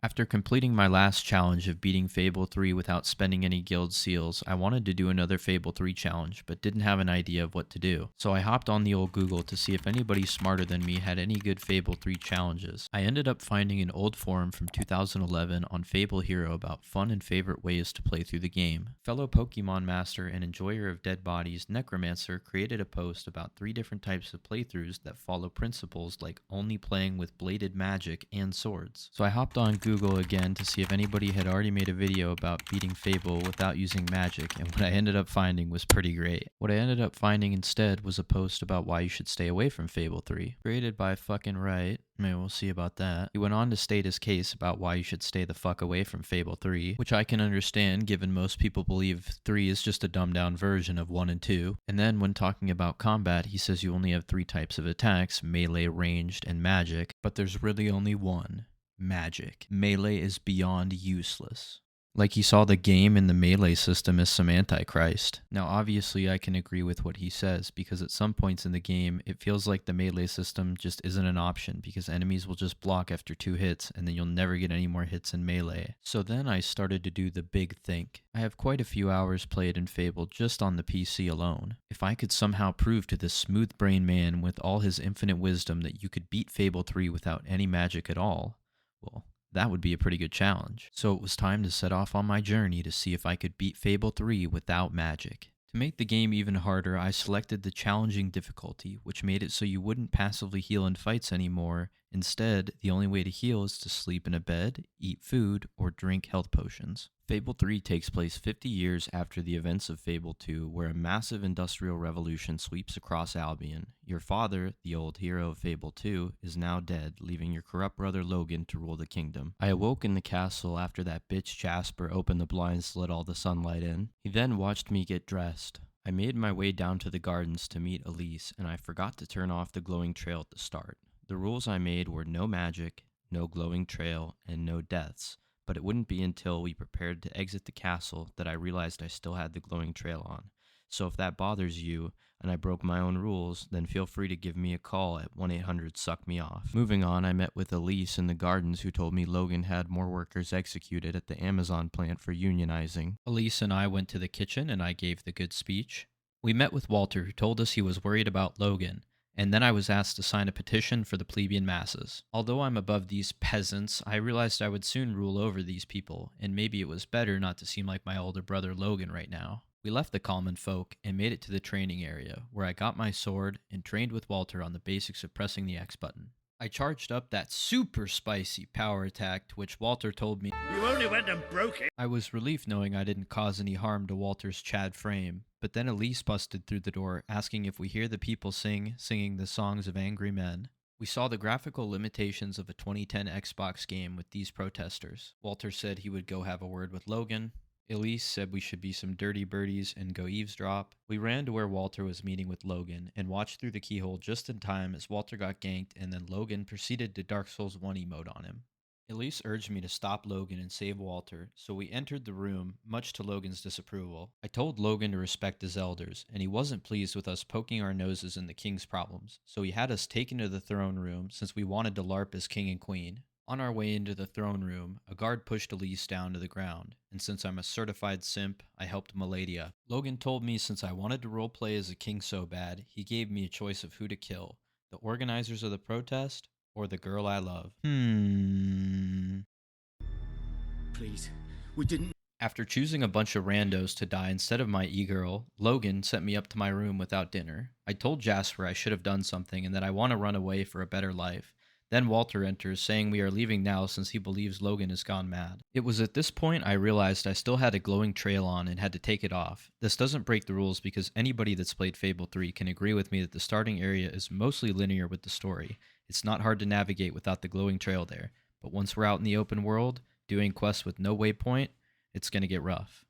After completing my last challenge of beating Fable 3 without spending any guild seals, I wanted to do another Fable 3 challenge, but didn't have an idea of what to do. So I hopped on the old Google to see if anybody smarter than me had any good Fable 3 challenges. I ended up finding an old forum from 2011 on Fable Hero about fun and favorite ways to play through the game. Fellow Pokemon master and enjoyer of dead bodies, Necromancer, created a post about 3 different types of playthroughs that follow principles like only playing with bladed magic and swords. So I hopped on Google again to see if anybody had already made a video about beating Fable without using magic, and what I ended up finding was pretty great. What I ended up finding instead was a post about why you should stay away from Fable 3, created by fucking Right. Maybe we'll see about that. He went on to state his case about why you should stay the fuck away from Fable 3, which I can understand given most people believe 3 is just a dumbed down version of 1 and 2. And then when talking about combat, he says you only have 3 types of attacks, melee, ranged, and magic, but there's really only one. Magic. Melee is beyond useless. Like he saw the game and the melee system as some antichrist. Now obviously I can agree with what he says, because at some points in the game it feels like the melee system just isn't an option, because enemies will just block after 2 hits and then you'll never get any more hits in melee. So then I started to do the big think. I have quite a few hours played in Fable just on the PC alone. If I could somehow prove to this smooth brain man with all his infinite wisdom that you could beat Fable 3 without any magic at all, well, that would be a pretty good challenge. So it was time to set off on my journey to see if I could beat Fable 3 without magic. To make the game even harder, I selected the challenging difficulty, which made it so you wouldn't passively heal in fights anymore. Instead, the only way to heal is to sleep in a bed, eat food, or drink health potions. Fable 3 takes place 50 years after the events of Fable 2, where a massive industrial revolution sweeps across Albion. Your father, the old hero of Fable 2, is now dead, leaving your corrupt brother Logan to rule the kingdom. I awoke in the castle after that bitch Jasper opened the blinds to let all the sunlight in. He then watched me get dressed. I made my way down to the gardens to meet Elise, and I forgot to turn off the glowing trail at the start. The rules I made were no magic, no glowing trail, and no deaths, but it wouldn't be until we prepared to exit the castle that I realized I still had the glowing trail on. So if that bothers you, and I broke my own rules, then feel free to give me a call at 1-800-SUCK-ME-OFF. Moving on, I met with Elise in the gardens, who told me Logan had more workers executed at the Amazon plant for unionizing. Elise and I went to the kitchen and I gave the good speech. We met with Walter, who told us he was worried about Logan, and then I was asked to sign a petition for the plebeian masses. Although I'm above these peasants, I realized I would soon rule over these people, and maybe it was better not to seem like my older brother Logan right now. We left the common folk and made it to the training area, where I got my sword and trained with Walter on the basics of pressing the X button. I charged up that super spicy power attack, to which Walter told me You only went and broke it. I was relieved knowing I didn't cause any harm to Walter's Chad frame, but then Elise busted through the door asking if we hear the people singing the songs of angry men. We saw the graphical limitations of a 2010 Xbox game with these protesters. Walter said he would go have a word with Logan. Elise said we should be some dirty birdies and go eavesdrop. We ran to where Walter was meeting with Logan and watched through the keyhole just in time as Walter got ganked and then Logan proceeded to Dark Souls 1 emote on him. Elise urged me to stop Logan and save Walter, so we entered the room, much to Logan's disapproval. I told Logan to respect his elders, and he wasn't pleased with us poking our noses in the king's problems, so he had us taken to the throne room since we wanted to LARP as king and queen. On our way into the throne room, a guard pushed Elise down to the ground, and since I'm a certified simp, I helped Milady up. Logan told me since I wanted to roleplay as a king so bad, he gave me a choice of who to kill, the organizers of the protest, or the girl I love. Please, we didn't. After choosing a bunch of randos to die instead of my e-girl, Logan sent me up to my room without dinner. I told Jasper I should have done something and that I want to run away for a better life. Then Walter enters, saying we are leaving now since he believes Logan has gone mad. It was at this point I realized I still had a glowing trail on and had to take it off. This doesn't break the rules because anybody that's played Fable 3 can agree with me that the starting area is mostly linear with the story. It's not hard to navigate without the glowing trail there, but once we're out in the open world, doing quests with no waypoint, it's going to get rough.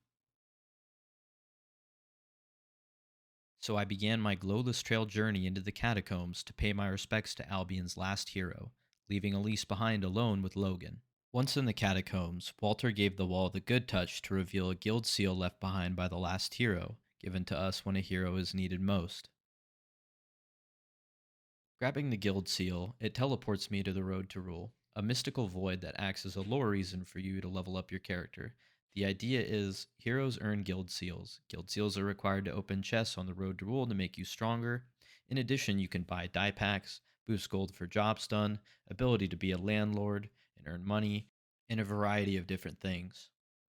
So I began my glowless trail journey into the catacombs to pay my respects to Albion's last hero, leaving Elise behind alone with Logan. Once in the catacombs, Walter gave the wall the good touch to reveal a guild seal left behind by the last hero, given to us when a hero is needed most. Grabbing the guild seal, it teleports me to the road to rule, a mystical void that acts as a lore reason for you to level up your character. The idea is heroes earn guild seals. Guild seals are required to open chests on the road to rule to make you stronger. In addition, you can buy die packs, boost gold for jobs done, ability to be a landlord and earn money, and a variety of different things.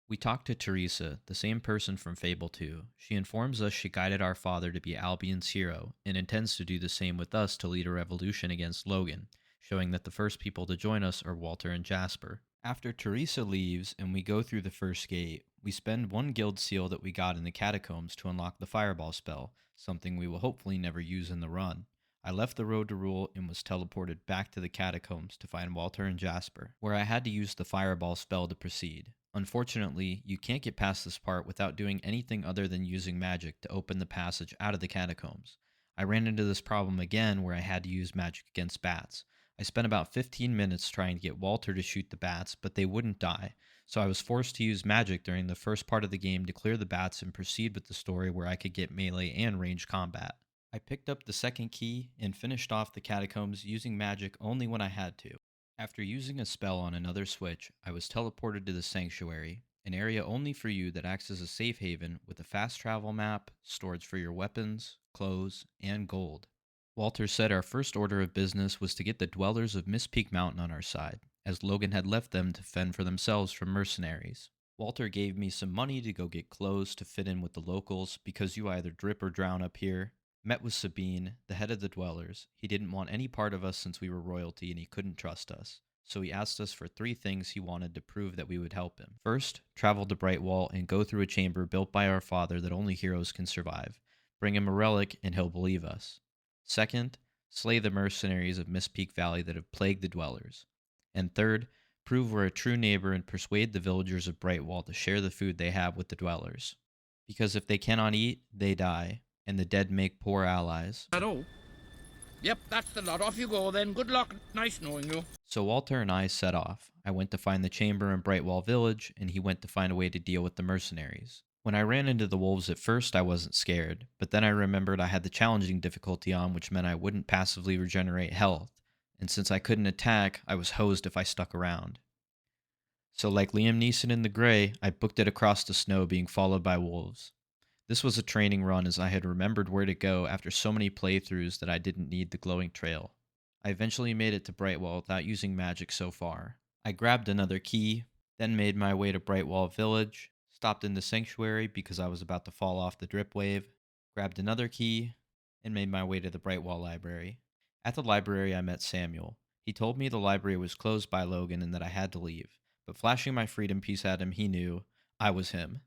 We talked to Teresa, the same person from Fable 2. She informs us she guided our father to be Albion's hero and intends to do the same with us to lead a revolution against Logan, showing that the first people to join us are Walter and Jasper. After Teresa leaves and we go through the first gate, we spend one guild seal that we got in the catacombs to unlock the fireball spell, something we will hopefully never use in the run. I left the road to rule and was teleported back to the catacombs to find Walter and Jasper, where I had to use the fireball spell to proceed. Unfortunately, you can't get past this part without doing anything other than using magic to open the passage out of the catacombs. I ran into this problem again where I had to use magic against bats. I spent about 15 minutes trying to get Walter to shoot the bats, but they wouldn't die, so I was forced to use magic during the first part of the game to clear the bats and proceed with the story where I could get melee and ranged combat. I picked up the second key and finished off the catacombs using magic only when I had to. After using a spell on another switch, I was teleported to the Sanctuary, an area only for you that acts as a safe haven with a fast travel map, storage for your weapons, clothes, and gold. Walter said our first order of business was to get the dwellers of Miss Peak Mountain on our side, as Logan had left them to fend for themselves from mercenaries. Walter gave me some money to go get clothes to fit in with the locals because you either drip or drown up here. Met with Sabine, the head of the dwellers. He didn't want any part of us since we were royalty and he couldn't trust us. So he asked us for 3 things he wanted to prove that we would help him. First, travel to Brightwall and go through a chamber built by our father that only heroes can survive. Bring him a relic and he'll believe us. Second, slay the mercenaries of Miss Peak Valley that have plagued the dwellers. And third, prove we're a true neighbor and persuade the villagers of Brightwall to share the food they have with the dwellers. Because if they cannot eat, they die, and the dead make poor allies. At all? Yep, that's the lot. Off you go then. Good luck. Nice knowing you. So Walter and I set off. I went to find the chamber in Brightwall Village, and he went to find a way to deal with the mercenaries. When I ran into the wolves at first, I wasn't scared, but then I remembered I had the challenging difficulty on, which meant I wouldn't passively regenerate health, and since I couldn't attack, I was hosed if I stuck around. So, like Liam Neeson in The Grey, I booked it across the snow being followed by wolves. This was a training run as I had remembered where to go after so many playthroughs that I didn't need the glowing trail. I eventually made it to Brightwall without using magic so far. I grabbed another key, then made my way to Brightwall Village, stopped in the sanctuary because I was about to fall off the drip wave, grabbed another key, and made my way to the Brightwall Library. At the library, I met Samuel. He told me the library was closed by Logan and that I had to leave, but flashing my freedom piece at him, he knew I was him.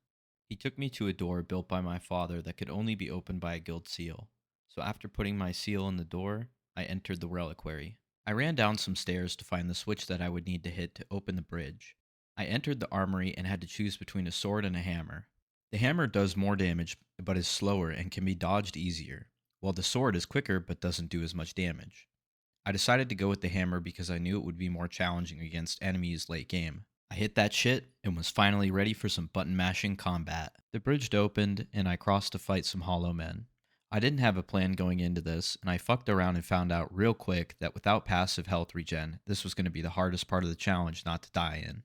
He took me to a door built by my father that could only be opened by a guild seal. So after putting my seal in the door, I entered the reliquary. I ran down some stairs to find the switch that I would need to hit to open the bridge. I entered the armory and had to choose between a sword and a hammer. The hammer does more damage but is slower and can be dodged easier, while the sword is quicker but doesn't do as much damage. I decided to go with the hammer because I knew it would be more challenging against enemies late game. I hit that shit and was finally ready for some button mashing combat. The bridge opened and I crossed to fight some hollow men. I didn't have a plan going into this, and I fucked around and found out real quick that without passive health regen, this was going to be the hardest part of the challenge not to die in.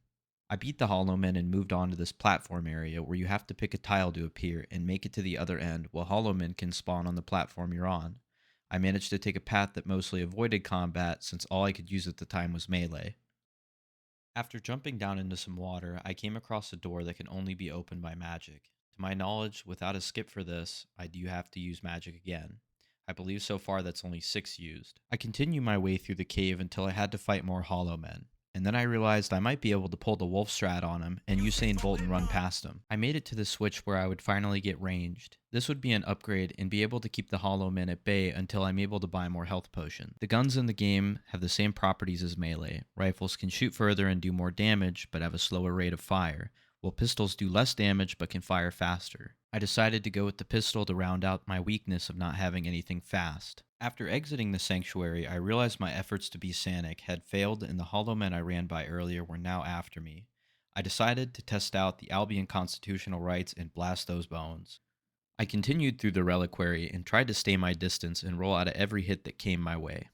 I beat the hollow men and moved on to this platform area where you have to pick a tile to appear and make it to the other end while hollow men can spawn on the platform you're on. I managed to take a path that mostly avoided combat since all I could use at the time was melee. After jumping down into some water, I came across a door that can only be opened by magic. To my knowledge, without a skip for this, I do have to use magic again. I believe so far that's only 6 used. I continued my way through the cave until I had to fight more hollow men. And then I realized I might be able to pull the wolf strat on him and Usain Bolt and run past him. I made it to the switch where I would finally get ranged. This would be an upgrade and be able to keep the hollow men at bay until I'm able to buy more health potions. The guns in the game have the same properties as melee. Rifles can shoot further and do more damage but have a slower rate of fire, while pistols do less damage but can fire faster. I decided to go with the pistol to round out my weakness of not having anything fast. After exiting the sanctuary, I realized my efforts to be Sanic had failed and the hollow men I ran by earlier were now after me. I decided to test out the Albion constitutional rights and blast those bones. I continued through the reliquary and tried to stay my distance and roll out of every hit that came my way.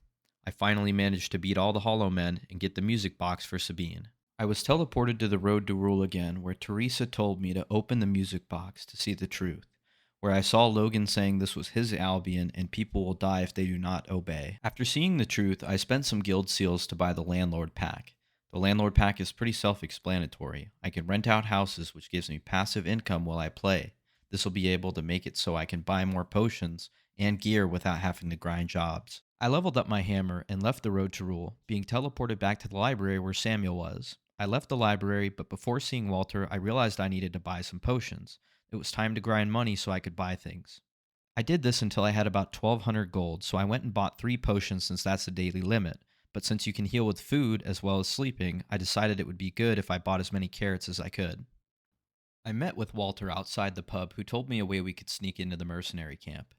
I finally managed to beat all the Hollow Men and get the music box for Sabine. I was teleported to the Road to Rule again, where Teresa told me to open the music box to see the truth, where I saw Logan saying this was his Albion and people will die if they do not obey. After seeing the truth, I spent some guild seals to buy the Landlord pack. The Landlord pack is pretty self-explanatory. I can rent out houses, which gives me passive income while I play. This will be able to make it so I can buy more potions and gear without having to grind jobs. I leveled up my hammer and left the Road to Rule, being teleported back to the library where Samuel was. I left the library, but before seeing Walter, I realized I needed to buy some potions. It was time to grind money so I could buy things. I did this until I had about 1200 gold, so I went and bought 3 potions since that's the daily limit. But since you can heal with food as well as sleeping, I decided it would be good if I bought as many carrots as I could. I met with Walter outside the pub who told me a way we could sneak into the mercenary camp.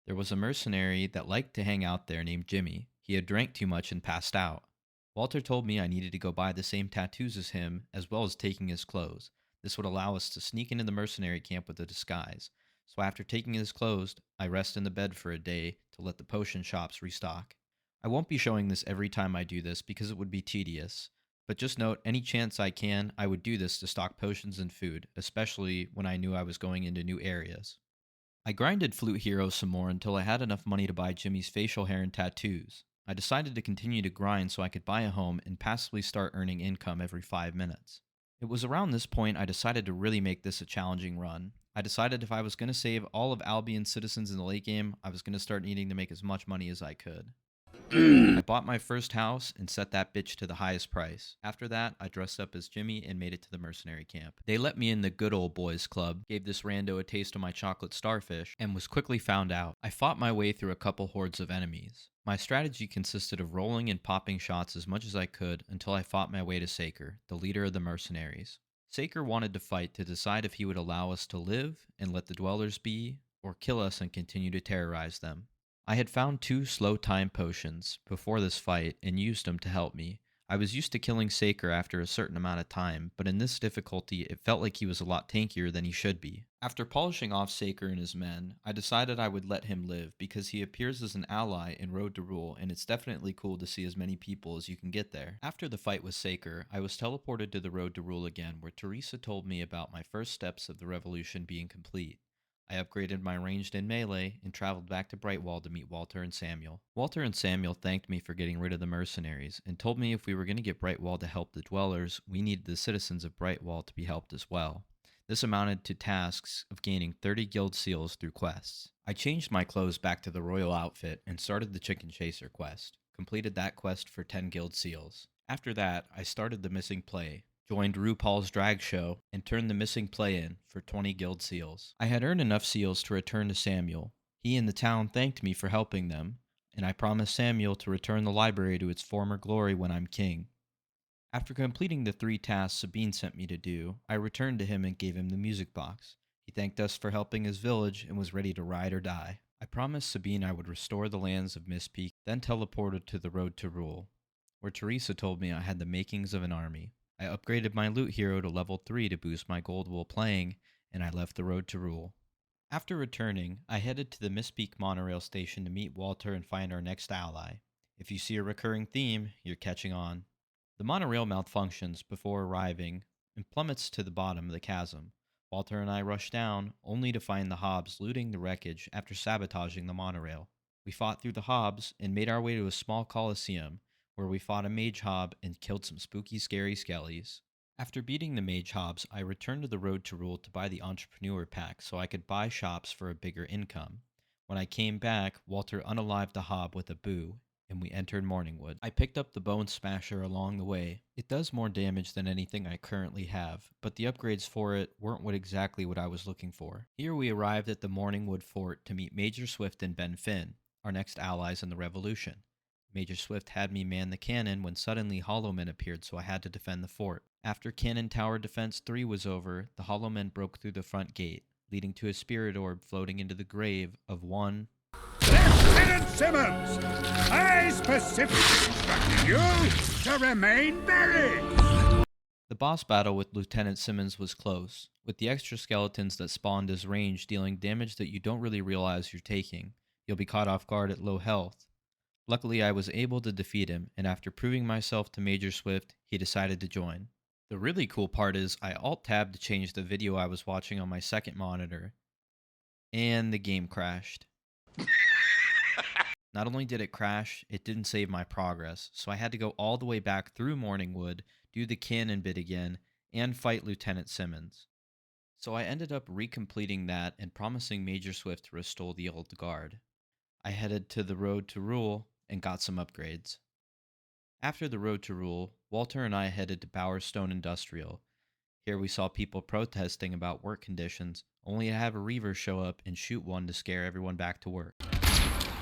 There was a mercenary that liked to hang out there named Jimmy. He had drank too much and passed out. Walter told me I needed to go buy the same tattoos as him, as well as taking his clothes. This would allow us to sneak into the mercenary camp with a disguise. So after taking his clothes, I rest in the bed for a day to let the potion shops restock. I won't be showing this every time I do this because it would be tedious. But just note, any chance I can, I would do this to stock potions and food, especially when I knew I was going into new areas. I grinded Flute Hero some more until I had enough money to buy Jimmy's facial hair and tattoos. I decided to continue to grind so I could buy a home and passively start earning income every 5 minutes. It was around this point I decided to really make this a challenging run. I decided if I was going to save all of Albion's citizens in the late game, I was going to start needing to make as much money as I could. I bought my first house and set that bitch to the highest price. After that, I dressed up as Jimmy and made it to the mercenary camp. They let me in the good old boys club, gave this rando a taste of my chocolate starfish, and was quickly found out. I fought my way through a couple hordes of enemies. My strategy consisted of rolling and popping shots as much as I could until I fought my way to Saker, the leader of the mercenaries. Saker wanted to fight to decide if he would allow us to live and let the dwellers be, or kill us and continue to terrorize them. I had found 2 slow time potions before this fight and used them to help me. I was used to killing Saker after a certain amount of time, but in this difficulty it felt like he was a lot tankier than he should be. After polishing off Saker and his men, I decided I would let him live because he appears as an ally in Road to Rule and it's definitely cool to see as many people as you can get there. After the fight with Saker, I was teleported to the Road to Rule again where Teresa told me about my first steps of the revolution being complete. I upgraded my ranged in melee and traveled back to Brightwall to meet Walter and Samuel. Walter and Samuel thanked me for getting rid of the mercenaries and told me if we were going to get Brightwall to help the dwellers, we needed the citizens of Brightwall to be helped as well. This amounted to tasks of gaining 30 guild seals through quests. I changed my clothes back to the royal outfit and started the Chicken Chaser quest. Completed that quest for 10 guild seals. After that, I started the missing play, joined RuPaul's drag show, and turned the missing play in for 20 guild seals. I had earned enough seals to return to Samuel. He and the town thanked me for helping them, and I promised Samuel to return the library to its former glory when I'm king. After completing the 3 tasks Sabine sent me to do, I returned to him and gave him the music box. He thanked us for helping his village and was ready to ride or die. I promised Sabine I would restore the lands of Mistpeak, then teleported to the Road to Rule, where Teresa told me I had the makings of an army. I upgraded my loot hero to level 3 to boost my gold while playing, and I left the Road to Rule. After returning, I headed to the Mistpeak monorail station to meet Walter and find our next ally. If you see a recurring theme, you're catching on. The monorail malfunctions before arriving and plummets to the bottom of the chasm. Walter and I rush down, only to find the Hobbs looting the wreckage after sabotaging the monorail. We fought through the Hobbs and made our way to a small coliseum, where we fought a mage hob and killed some spooky scary skellies. After beating the mage hobs, I returned to the Road to Rule to buy the entrepreneur pack so I could buy shops for a bigger income. When I came back, Walter unalived the hob with a boo, and we entered Morningwood. I picked up the Bone Smasher along the way. It does more damage than anything I currently have, but the upgrades for it weren't exactly what I was looking for. Here we arrived at the Morningwood Fort to meet Major Swift and Ben Finn, our next allies in the Revolution. Major Swift had me man the cannon when suddenly Hollowmen appeared, so I had to defend the fort. After Cannon Tower Defense 3 was over, the Hollowmen broke through the front gate, leading to a spirit orb floating into the grave of one Lieutenant Simmons, I specifically instructed you to remain buried. The boss battle with Lieutenant Simmons was close, with the extra skeletons that spawned as range dealing damage that you don't really realize you're taking. You'll be caught off guard at low health. Luckily, I was able to defeat him, and after proving myself to Major Swift, he decided to join. The really cool part is I alt-tabbed to change the video I was watching on my second monitor, and the game crashed. Not only did it crash, it didn't save my progress, so I had to go all the way back through Morningwood, do the cannon bit again, and fight Lieutenant Simmons. So I ended up recompleting that and promising Major Swift to restore the old guard. I headed to the Road to Rule and got some upgrades. After the Road to Rule, Walter and I headed to Bowerstone Industrial. Here we saw people protesting about work conditions, only to have a Reaver show up and shoot one to scare everyone back to work.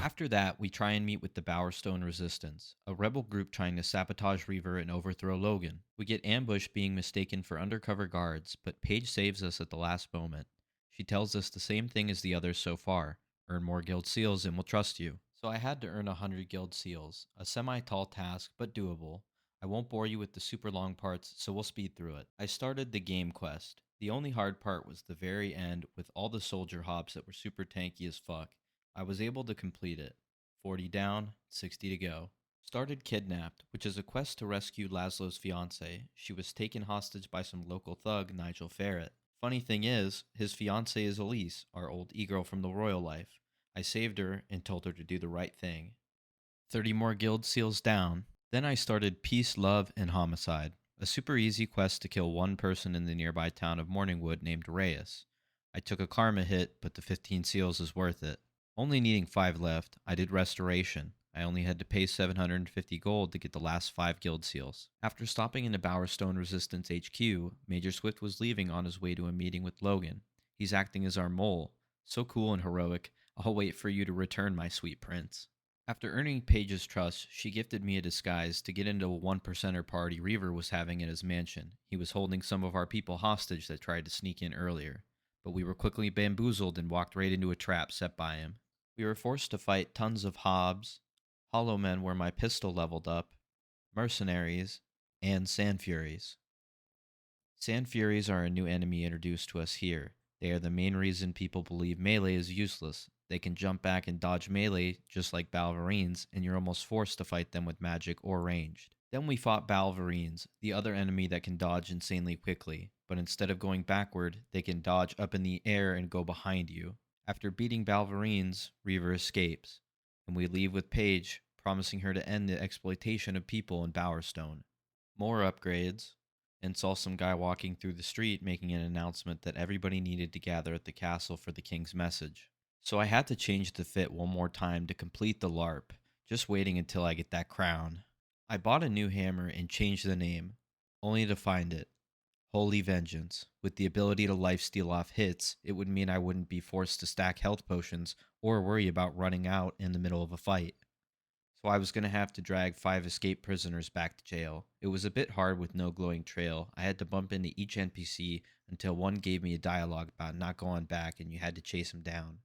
After that, we try and meet with the Bowerstone Resistance, a rebel group trying to sabotage Reaver and overthrow Logan. We get ambushed being mistaken for undercover guards, but Paige saves us at the last moment. She tells us the same thing as the others so far: earn more guild seals and we'll trust you. So I had to earn 100 guild seals, a semi-tall task, but doable. I won't bore you with the super long parts, so we'll speed through it. I started the game quest. The only hard part was the very end with all the soldier hops that were super tanky as fuck. I was able to complete it. 40 down, 60 to go. Started Kidnapped, which is a quest to rescue Laszlo's fiancée. She was taken hostage by some local thug, Nigel Farrett. Funny thing is, his fiancée is Elise, our old e-girl from the royal life. I saved her and told her to do the right thing. 30 more guild seals down. Then I started Peace, Love, and Homicide, a super easy quest to kill one person in the nearby town of Morningwood named Reyes. I took a karma hit, but the 15 seals is worth it. Only needing 5 left, I did Restoration. I only had to pay 750 gold to get the last 5 guild seals. After stopping in the Bowerstone Resistance HQ, Major Swift was leaving on his way to a meeting with Logan. He's acting as our mole. So cool and heroic. I'll wait for you to return, my sweet prince. After earning Paige's trust, she gifted me a disguise to get into a 1%er party Reaver was having at his mansion. He was holding some of our people hostage that tried to sneak in earlier, but we were quickly bamboozled and walked right into a trap set by him. We were forced to fight tons of Hobbs, Hollow Men where my pistol leveled up, Mercenaries, and Sand Furies. Sand Furies are a new enemy introduced to us here. They are the main reason people believe melee is useless. They can jump back and dodge melee just like Balverines, and you're almost forced to fight them with magic or ranged. Then we fought Balverines, the other enemy that can dodge insanely quickly, but instead of going backward, they can dodge up in the air and go behind you. After beating Balverines, Reaver escapes, and we leave with Paige, promising her to end the exploitation of people in Bowerstone. More upgrades, and saw some guy walking through the street making an announcement that everybody needed to gather at the castle for the king's message. So I had to change the fit one more time to complete the LARP, just waiting until I get that crown. I bought a new hammer and changed the name, only to find it Holy Vengeance. With the ability to lifesteal off hits, it would mean I wouldn't be forced to stack health potions or worry about running out in the middle of a fight. So I was going to have to drag 5 escaped prisoners back to jail. It was a bit hard with no glowing trail. I had to bump into each NPC until one gave me a dialogue about not going back and you had to chase him down.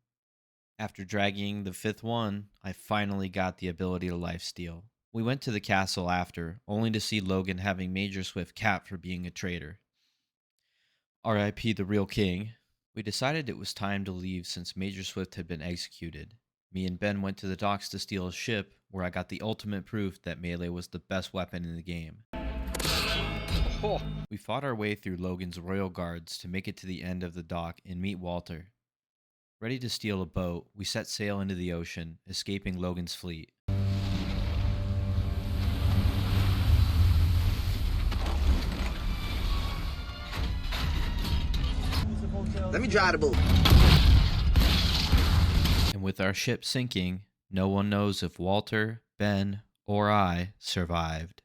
After dragging the 5th one, I finally got the ability to lifesteal. We went to the castle after, only to see Logan having Major Swift capped for being a traitor. R.I.P. the real king. We decided it was time to leave since Major Swift had been executed. Me and Ben went to the docks to steal a ship, where I got the ultimate proof that melee was the best weapon in the game. We fought our way through Logan's royal guards to make it to the end of the dock and meet Walter. Ready to steal a boat, we set sail into the ocean, escaping Logan's fleet. Let me drive the boat. And with our ship sinking, no one knows if Walter, Ben, or I survived.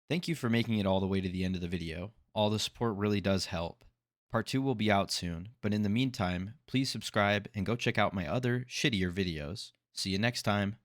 Thank you for making it all the way to the end of the video. All the support really does help. Part 2 will be out soon, but in the meantime, please subscribe and go check out my other shittier videos. See you next time.